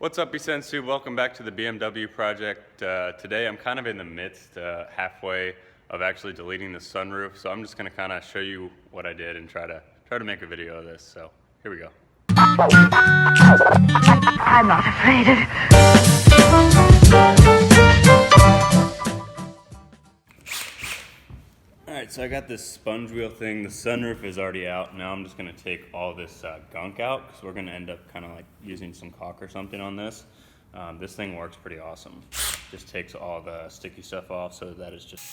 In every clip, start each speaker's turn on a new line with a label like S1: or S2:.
S1: What's up, Sensu? Welcome back to the BMW project. Today I'm kind of in the midst, halfway of actually deleting the sunroof, so I'm just going to kind of show you what I did and try to make a video of this. So here we go.
S2: I'm not afraid of...
S1: Alright, so I got this sponge wheel thing. The sunroof is already out. Now I'm just going to take all this gunk out because we're going to end up kind of like using some caulk or something on this. This thing works pretty awesome. Just takes all the sticky stuff off so that it's just...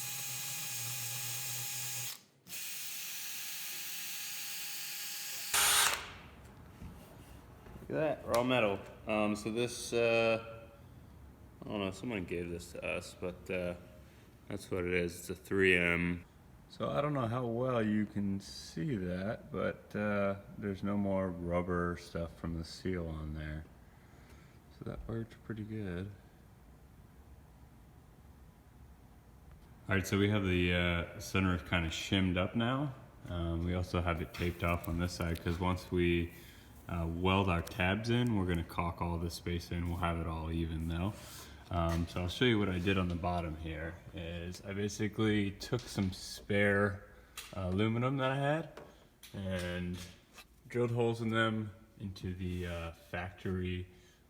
S1: Look at that, we're all metal. So this, I don't know, someone gave this to us, but that's what it is. It's a 3M. So I don't know how well you can see that, but there's no more rubber stuff from the seal on there. So that worked pretty good. Alright, so we have the sunroof kind of shimmed up now. We also have it taped off on this side because once we weld our tabs in, we're going to caulk all this space in. We'll have it all even though. So I'll show you what I did on the bottom here. Is I basically took some spare aluminum that I had and drilled holes in them into the factory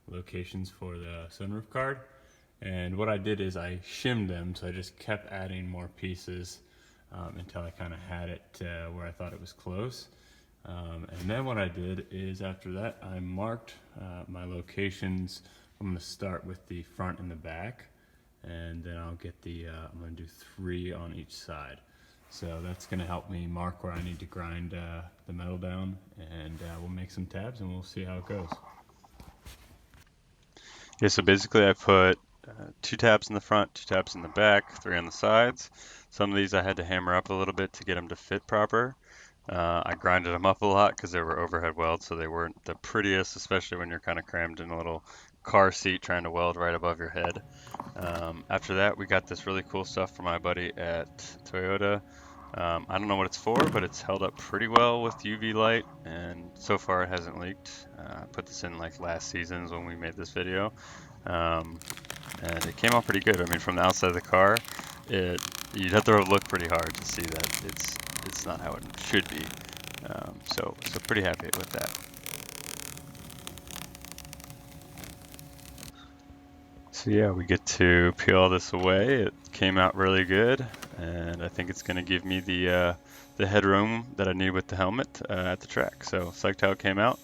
S1: locations for the sunroof card. And what I did is I shimmed them, so I just kept adding more pieces until I kind of had it where I thought it was close. And then what I did is after that I marked my locations. I'm going to start with the front and the back, and then I'll get the, I'm going to do 3 on each side. So that's going to help me mark where I need to grind the metal down, and we'll make some tabs and we'll see how it goes.
S3: Yeah, so basically I put 2 tabs in the front, 2 tabs in the back, 3 on the sides. Some of these I had to hammer up a little bit to get them to fit proper. I grinded them up a lot because they were overhead welds, so they weren't the prettiest, especially when you're kind of crammed in a little car seat trying to weld right above your head. After that, we got this really cool stuff from my buddy at Toyota. I don't know what it's for, but it's held up pretty well with UV light, and so far it hasn't leaked. I put this in like last season's when we made this video, and it came out pretty good. I mean, from the outside of the car, you'd have to look pretty hard to see that it's not how it should be. So pretty happy with that. So yeah, we get to peel all this away. It came out really good, and I think it's going to give me the headroom that I need with the helmet at the track. So psyched how it came out.